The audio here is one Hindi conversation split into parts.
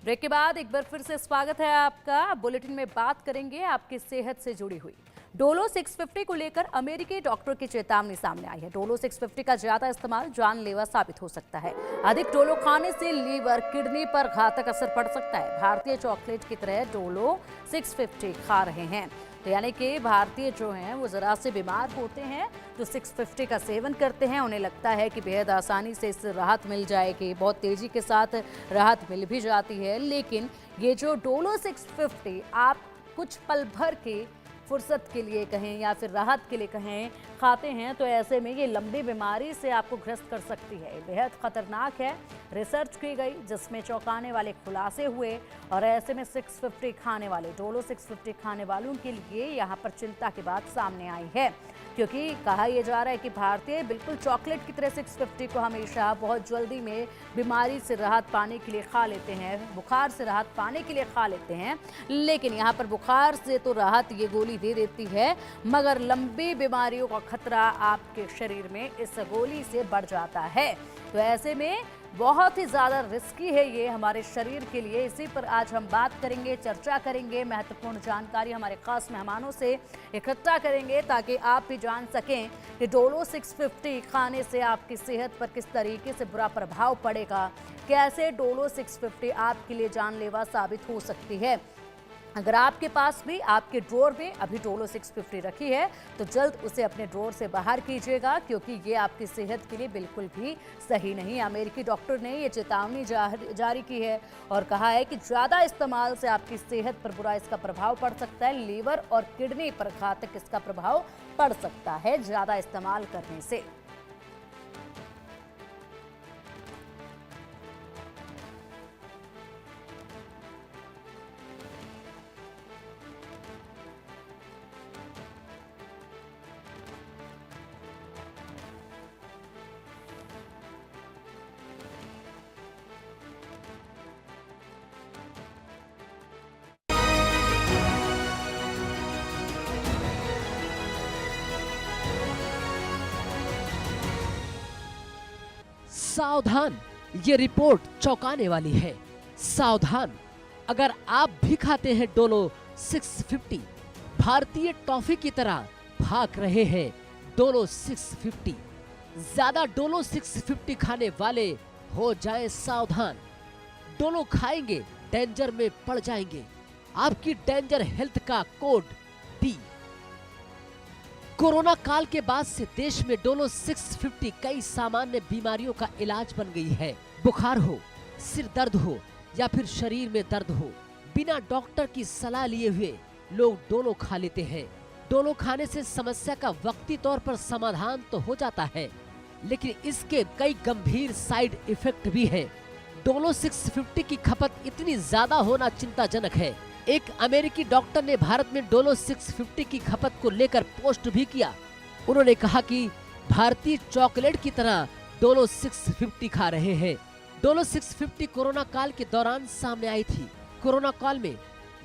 ब्रेक के बाद एक बार फिर से स्वागत है आपका। बुलेटिन में बात करेंगे आपकी सेहत से जुड़ी हुई। डोलो 650 को लेकर अमेरिकी डॉक्टर की चेतावनी सामने आई है। डोलो 650 का ज्यादा इस्तेमाल जानलेवा साबित हो सकता है। अधिक डोलो खाने से लीवर, किडनी पर घातक असर पड़ सकता है। भारतीय चॉकलेट की तरह डोलो 650 खा रहे हैं तो यानी कि भारतीय जो हैं वो जरा से बीमार होते हैं, जो 650 का सेवन करते हैं उन्हें लगता है कि बेहद आसानी से इससे राहत मिल जाएगी, बहुत तेजी के साथ राहत मिल भी जाती है। लेकिन ये जो डोलो 650 आप कुछ पल भर की फुर्सत के लिए कहें या फिर राहत के लिए कहें खाते हैं तो ऐसे में ये लंबी बीमारी से आपको ग्रस्त कर सकती है। बेहद खतरनाक है। रिसर्च की गई जिसमें चौंकाने वाले खुलासे हुए और ऐसे में 650 खाने वाले, डोलो 650 खाने वालों के लिए यहाँ पर चिंता की बात सामने आई है, क्योंकि कहा यह जा रहा है कि भारतीय बिल्कुल चॉकलेट की तरह 650 को हमेशा बहुत जल्दी में बीमारी से राहत पाने के लिए खा लेते हैं, बुखार से राहत पाने के लिए खा लेते हैं। लेकिन यहाँ पर बुखार से तो राहत ये गोली दे देती है, मगर लंबी बीमारियों का खतरा आपके शरीर में इस गोली से बढ़ जाता है। तो ऐसे में बहुत ही ज़्यादा रिस्की है ये हमारे शरीर के लिए। इसी पर आज हम बात करेंगे, चर्चा करेंगे, महत्वपूर्ण जानकारी हमारे खास मेहमानों से इकट्ठा करेंगे ताकि आप भी जान सकें कि डोलो 650 खाने से आपकी सेहत पर किस तरीके से बुरा प्रभाव पड़ेगा, कैसे डोलो 650 आपके लिए जानलेवा साबित हो सकती है। अगर आपके पास भी आपके ड्रॉर में अभी डोलो 650 रखी है तो जल्द उसे अपने ड्रॉर से बाहर कीजिएगा, क्योंकि ये आपकी सेहत के लिए बिल्कुल भी सही नहीं। अमेरिकी डॉक्टर ने ये चेतावनी जारी की है और कहा है कि ज़्यादा इस्तेमाल से आपकी सेहत पर बुरा इसका प्रभाव पड़ सकता है। लीवर और किडनी पर घातक इसका प्रभाव पड़ सकता है ज़्यादा इस्तेमाल करने से। सावधान, ये रिपोर्ट चौंकाने वाली है। सावधान, अगर आप भी खाते हैं डोलो 650, भारतीय टॉफी की तरह भाग रहे हैं डोलो 650, ज्यादा डोलो 650 खाने वाले हो जाएं सावधान। डोलो खाएंगे डेंजर में पड़ जाएंगे। आपकी डेंजर हेल्थ का कोड डी। कोरोना काल के बाद से देश में डोलो 650 कई सामान्य बीमारियों का इलाज बन गई है। बुखार हो, सिर दर्द हो या फिर शरीर में दर्द हो, बिना डॉक्टर की सलाह लिए हुए लोग डोलो खा लेते हैं। डोलो खाने से समस्या का वक्ती तौर पर समाधान तो हो जाता है, लेकिन इसके कई गंभीर साइड इफेक्ट भी हैं। डोलो 650 की खपत इतनी ज्यादा होना चिंताजनक है। एक अमेरिकी डॉक्टर ने भारत में डोलो 650 की खपत को लेकर पोस्ट भी किया। उन्होंने कहा कि भारतीय चॉकलेट की तरह डोलो 650 खा रहे हैं। डोलो 650 कोरोना काल के दौरान सामने आई थी। कोरोना काल में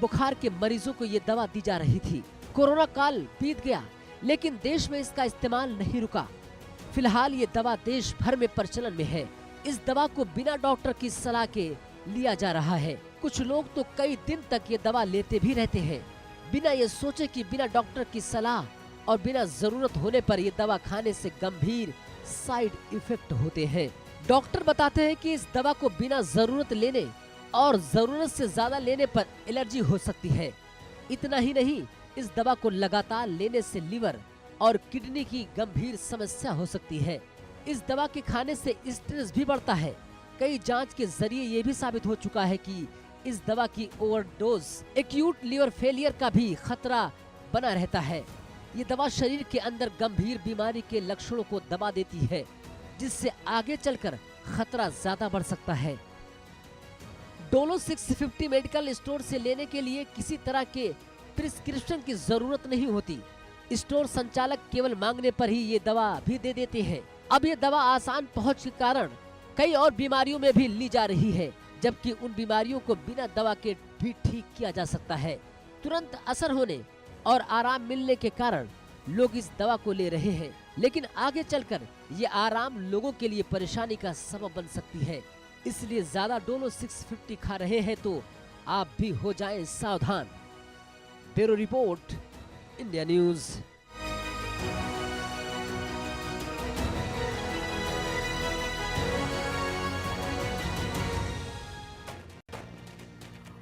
बुखार के मरीजों को ये दवा दी जा रही थी। कोरोना काल बीत गया, लेकिन देश में इसका इस्तेमाल नहीं रुका। फिलहाल ये दवा देश भर में प्रचलन में है। इस दवा को बिना डॉक्टर की सलाह के लिया जा रहा है। कुछ लोग तो कई दिन तक ये दवा लेते भी रहते हैं, बिना ये सोचे कि बिना डॉक्टर की सलाह और बिना जरूरत होने पर ये दवा खाने से गंभीर साइड इफेक्ट होते हैं। डॉक्टर बताते हैं कि इस दवा को बिना जरूरत लेने और जरूरत से ज्यादा लेने पर एलर्जी हो सकती है। इतना ही नहीं, इस दवा को लगातार लेने से लिवर और किडनी की गंभीर समस्या हो सकती है। इस दवा के खाने से स्ट्रेस भी बढ़ता है। कई जांच के जरिए ये भी साबित हो चुका है कि इस दवा की ओवरडोज एक्यूट लिवर फेलियर का भी खतरा बना रहता है। ये दवा शरीर के अंदर गंभीर बीमारी के लक्षणों को दबा देती है, जिससे आगे चलकर खतरा ज्यादा बढ़ सकता है। डोलो 650 मेडिकल स्टोर से लेने के लिए किसी तरह के प्रिस्क्रिप्शन की जरूरत नहीं होती। स्टोर संचालक केवल मांगने पर ही ये दवा भी दे देते हैं। अब ये दवा आसान पहुंच के कारण कई और बीमारियों में भी ली जा रही है, जबकि उन बीमारियों को बिना दवा के भी ठीक किया जा सकता है। तुरंत असर होने और आराम मिलने के कारण लोग इस दवा को ले रहे हैं, लेकिन आगे चलकर ये आराम लोगों के लिए परेशानी का सबब बन सकती है। इसलिए ज्यादा डोलो 650 खा रहे हैं तो आप भी हो जाएं सावधान। Bureau report, India news.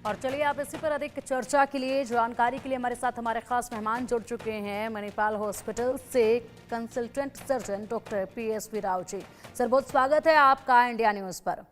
और चलिए आप इसी पर अधिक चर्चा के लिए, जानकारी के लिए हमारे साथ हमारे खास मेहमान जुड़ चुके हैं मणिपाल हॉस्पिटल से consultant surgeon doctor PSV Rao ji. Sir, बहुत स्वागत है आपका इंडिया न्यूज़ पर।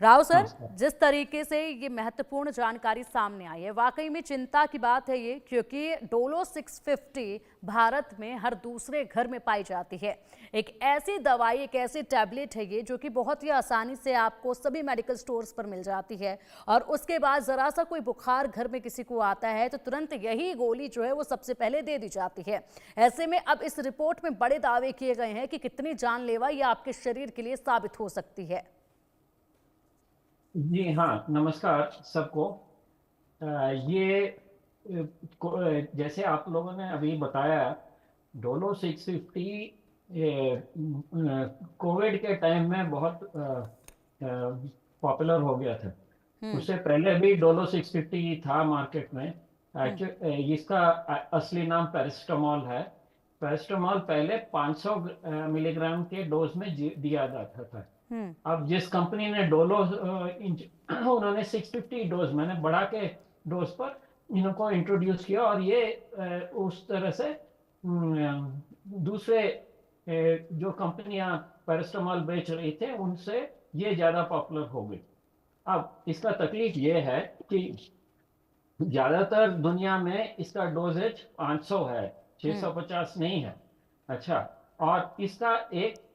राव सर, जिस तरीके से ये महत्वपूर्ण जानकारी सामने आई है, वाकई में चिंता की बात है ये, क्योंकि डोलो 650 भारत में हर दूसरे घर में पाई जाती है। एक ऐसी दवाई, एक ऐसी टैबलेट है ये जो कि बहुत ही आसानी से आपको सभी मेडिकल स्टोर्स पर मिल जाती है, और उसके बाद ज़रा सा कोई बुखार घर में किसी को आता है तो तुरंत यही गोली जो है वो सबसे पहले दे दी जाती है। ऐसे में अब इस रिपोर्ट में बड़े दावे किए गए हैं कि कितनी जानलेवा ये आपके शरीर के लिए साबित हो सकती है। जी हाँ, नमस्कार सबको। जैसे आप लोगों ने अभी बताया, डोलो 650 कोविड के टाइम में बहुत पॉपुलर हो गया था। उससे पहले भी डोलो 650 था मार्केट में। इसका असली नाम पैरासिटामोल है। पैरासिटामोल पहले 500 मिलीग्राम के डोज में दिया जाता था। अब जिस कंपनी ने डोलो उन्होंने 650 डोज, मैंने बढ़ा के डोज पर इनको इंट्रोड्यूस किया, और ये उस तरह से दूसरे जो कंपनियां पैरासिटामोल बेच रही थे उनसे ये ज्यादा पॉपुलर हो गई। अब इसका तकलीफ ये है कि ज्यादातर दुनिया में इसका डोजेज 500 है, 650 नहीं है। अच्छा, और इसका एक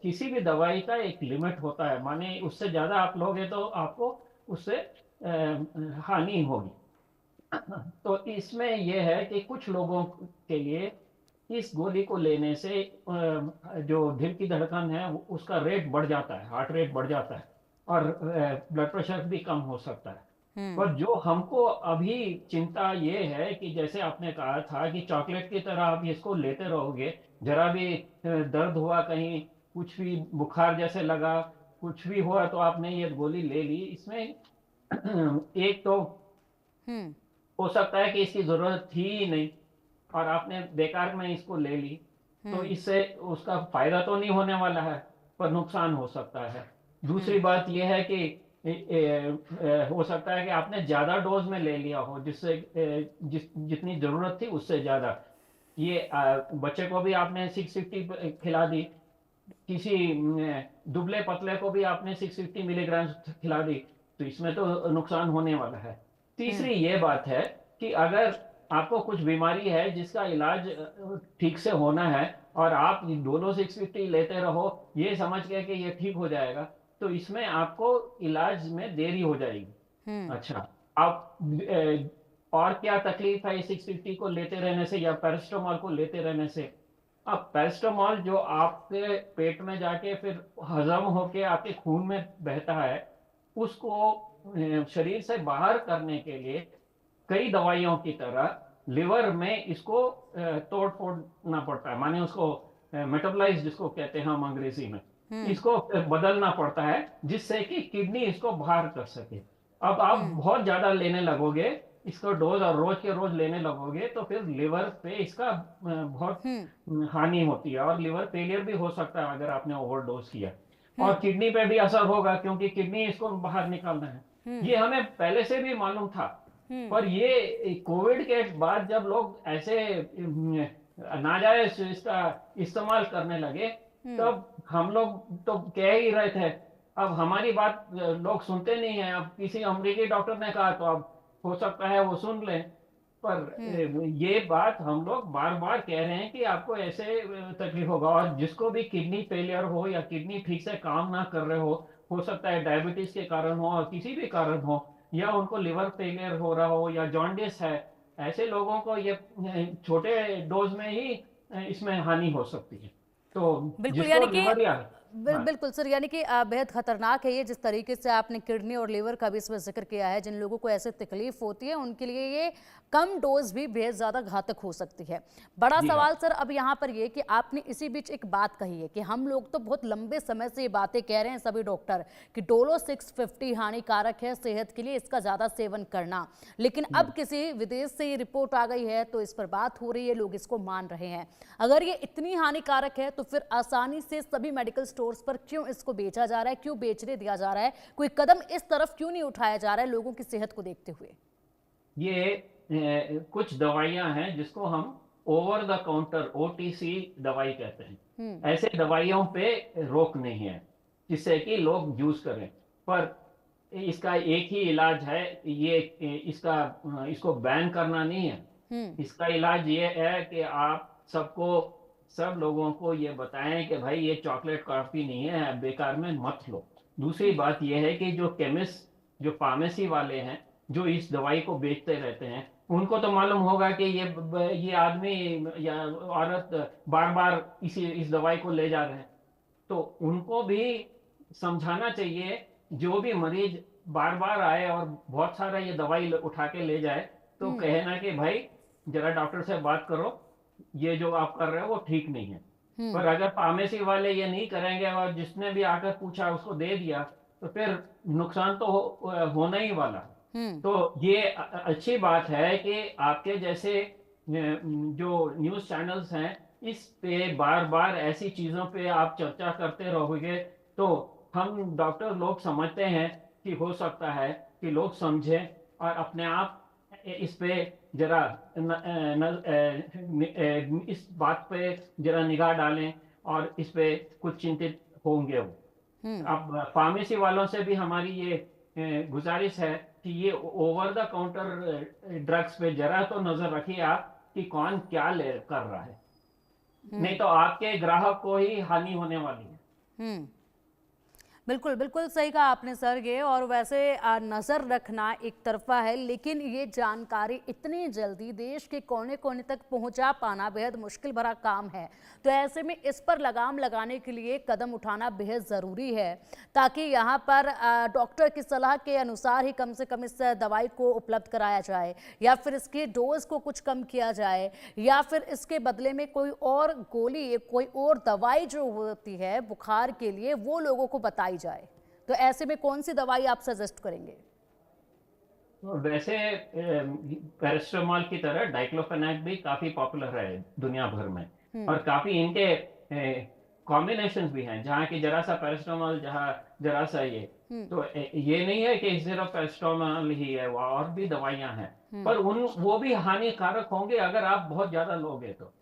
किसी भी दवाई का एक लिमिट होता है, माने उससे ज्यादा आप लोगे तो आपको उससे हानि होगी। तो इसमें यह है कि कुछ लोगों के लिए इस गोली को लेने से जो दिल की धड़कन है उसका रेट बढ़ जाता है, हार्ट रेट बढ़ जाता है, और ब्लड प्रेशर भी कम हो सकता है। पर जो हमको अभी चिंता ये है कि जैसे आपने कहा था कि चॉकलेट की तरह आप इसको लेते रहोगे, जरा भी दर्द हुआ, कहीं कुछ भी बुखार जैसे लगा, कुछ भी हुआ तो आपने ये गोली ले ली। इसमें एक तो हो सकता है कि इसकी जरूरत थी ही नहीं और आपने बेकार में इसको ले ली, तो इससे उसका फायदा तो नहीं होने वाला है, पर नुकसान हो सकता है। दूसरी बात यह है कि हो सकता है कि आपने ज्यादा डोज में ले लिया हो, जिससे जितनी जरूरत थी उससे ज्यादा। ये बच्चे को भी आपने 650 खिला दी, किसी दुबले पतले को भी आपने 650 मिलीग्राम खिला दी, तो इसमें तो नुकसान होने वाला है। तीसरी ये बात है कि अगर आपको कुछ बीमारी है जिसका इलाज ठीक से होना है और आप डोलो 650 लेते रहो ये समझ के कि ये ठीक हो जाएगा, तो इसमें आपको इलाज में देरी हो जाएगी। अच्छा, अब और क्या तकलीफ है 650 को लेते रहने से या पैरासिटामोल को लेते रहने से? अब पैरासिटामोल जो आपके पेट में जाके फिर हजम होके आपके खून में बहता है, उसको शरीर से बाहर करने के लिए कई दवाइयों की तरह लिवर में इसको तोड़ फोड़ना पड़ता है, माने उसको मेटाबोलाइज जिसको कहते हैं हम अंग्रेजी में, इसको बदलना पड़ता है जिससे कि किडनी इसको बाहर कर सके। अब आप बहुत ज्यादा लेने लगोगे इसको डोज और रोज के रोज लेने लगोगे तो फिर लिवर पे इसका बहुत हानि होती है और लिवर फेलियर भी हो सकता है अगर आपने ओवरडोज किया, और किडनी पे भी असर होगा क्योंकि किडनी इसको बाहर निकालना है। ये हमें पहले से भी मालूम था, पर ये कोविड के बाद जब लोग ऐसे नाजायज इसका इस्तेमाल करने लगे तब हम लोग तो कह ही रहे थे। अब हमारी बात लोग सुनते नहीं है। अब किसी अमेरिकी डॉक्टर ने कहा तो अब हो सकता है वो सुन लें, पर ये बात हम लोग बार बार कह रहे हैं कि आपको ऐसे तकलीफ होगा। और जिसको भी किडनी फेलियर हो या किडनी ठीक से काम ना कर रहे हो सकता है डायबिटीज के कारण हो और किसी भी कारण हो, या उनको लिवर फेलियर हो रहा हो या जॉन्डिस है, ऐसे लोगों को ये छोटे डोज में ही इसमें हानि हो सकती है। तो बिल्कुल, यानी कि बिल्कुल सर, यानी कि बेहद खतरनाक है ये, जिस तरीके से आपने किडनी और लीवर का भी इसमें जिक्र किया है। जिन लोगों को ऐसे तकलीफ होती है उनके लिए ये कम डोज भी बेहद ज़्यादा घातक हो सकती है। बड़ा जी हाँ। सवाल सर अब यहाँ पर ये कि आपने इसी बीच एक बात कही है कि हम लोग तो बहुत लंबे समय से ये बातें कह रहे हैं सभी डॉक्टर कि डोलो 650 हानिकारक है सेहत के लिए, इसका ज़्यादा सेवन करना। लेकिन अब किसी विदेश से ये रिपोर्ट आ गई है तो इस पर बात हो रही है, लोग इसको मान रहे हैं। अगर ये इतनी हानिकारक है तो फिर आसानी से सभी मेडिकल स्टोर्स पर क्यों इसको बेचा जा रहा है, क्यों बेचने दिया जा रहा है? कोई कदम इस तरफ क्यों नहीं उठाया जा रहा है लोगों की सेहत को देखते हुए? ये कुछ दवाइयां हैं जिसको हम ओवर द काउंटर OTC दवाई कहते हैं। ऐसे दवाइयों पे रोक नहीं है जिससे कि लोग यूज करें, पर इसका एक ही इलाज है, ये इसको बैन करना नहीं है। इसका इलाज ये है कि आप सब लोगों को ये बताएं कि भाई ये चॉकलेट कॉफी नहीं है, बेकार में मत लो। दूसरी बात ये है कि जो केमिस्ट, जो फार्मेसी वाले हैं, जो इस दवाई को बेचते रहते हैं, उनको तो मालूम होगा कि ये आदमी या औरत बार बार इस दवाई को ले जा रहे हैं, तो उनको भी समझाना चाहिए। जो भी मरीज बार बार आए और बहुत सारा ये दवाई उठा के ले जाए तो कहना कि भाई जरा डॉक्टर से बात करो, ये जो आप कर रहे हो वो ठीक नहीं है। पर अगर फार्मेसी वाले ये नहीं करेंगे और जिसने भी आकर पूछा उसको दे दिया तो फिर नुकसान तो होना ही वाला। तो ये अच्छी बात है कि आपके जैसे जो न्यूज़ चैनल्स हैं इस पे बार बार ऐसी चीज़ों पे आप चर्चा करते रहोगे तो हम डॉक्टर लोग समझते हैं कि हो सकता है कि लोग समझें और अपने आप इस पे जरा इस बात पे जरा निगाह डालें और इस पे कुछ चिंतित होंगे वो। अब फार्मेसी वालों से भी हमारी ये गुजारिश है कि ये ओवर द काउंटर ड्रग्स पे जरा तो नजर रखिए आप कि कौन क्या कर रहा है, नहीं तो आपके ग्राहक को ही हानि होने वाली है। बिल्कुल बिल्कुल सही कहा आपने सर ये। और वैसे नज़र रखना एक तरफा है, लेकिन ये जानकारी इतनी जल्दी देश के कोने कोने तक पहुंचा पाना बेहद मुश्किल भरा काम है। तो ऐसे में इस पर लगाम लगाने के लिए कदम उठाना बेहद ज़रूरी है ताकि यहाँ पर डॉक्टर की सलाह के अनुसार ही कम से कम इस दवाई को उपलब्ध कराया जाए, या फिर इसके डोज को कुछ कम किया जाए, या फिर इसके बदले में कोई और गोली, कोई और दवाई जो होती है बुखार के लिए वो लोगों को बताई जाए। तो ऐसे में कौन सी दवाई आप सजेस्ट करेंगे? तो वैसे पैरासिटामोल की तरह डाइक्लोफेनाक भी काफी पॉपुलर है दुनिया भर में, और काफी इनके कॉम्बिनेशंस भी हैं, जहाँ की जरा सा पैरासिटामोल, जहाँ जरा सा ये। तो ये नहीं है कि सिर्फ पैरासिटामोल ही है, वो और भी दवाइयां हैं, पर वो भी हानिकारक होंगे अगर आप बहुत ज्यादा लोगे तो।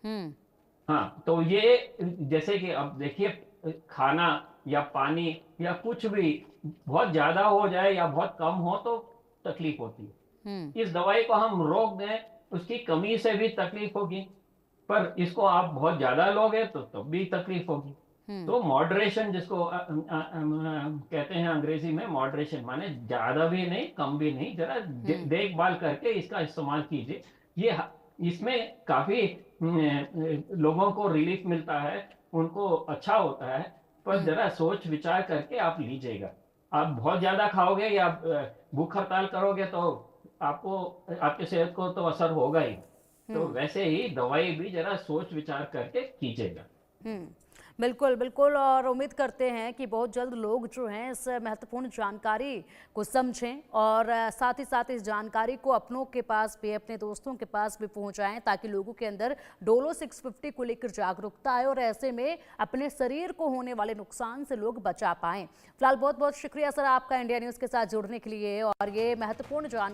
हाँ, तो ये जैसे कि अब देखिए खाना या पानी या कुछ भी बहुत ज्यादा हो जाए या बहुत कम हो तो तकलीफ होती है। इस दवाई को हम रोक दें, उसकी कमी से भी तकलीफ होगी, पर इसको आप बहुत ज्यादा लोगे तो तब भी तकलीफ होगी। तो मॉडरेशन जिसको कहते हैं अंग्रेजी में, मॉडरेशन माने ज्यादा भी नहीं कम भी नहीं, जरा देखभाल करके इसका इस्तेमाल कीजिए। ये इसमें काफी लोगों को रिलीफ मिलता है, उनको अच्छा होता है, पर जरा सोच विचार करके आप लीजिएगा। आप बहुत ज्यादा खाओगे या भूख हड़ताल करोगे तो आपको, आपकी सेहत को तो असर होगा ही। तो वैसे ही दवाई भी जरा सोच विचार करके कीजिएगा। बिल्कुल बिल्कुल। और उम्मीद करते हैं कि बहुत जल्द लोग जो हैं इस महत्वपूर्ण जानकारी को समझें और साथ ही साथ इस जानकारी को अपनों के पास भी, अपने दोस्तों के पास भी पहुंचाएं, ताकि लोगों के अंदर डोलो 650 को लेकर जागरूकता आए और ऐसे में अपने शरीर को होने वाले नुकसान से लोग बचा पाएं। फिलहाल बहुत बहुत शुक्रिया सर आपका इंडिया न्यूज़ के साथ जुड़ने के लिए और ये महत्वपूर्ण जानकारी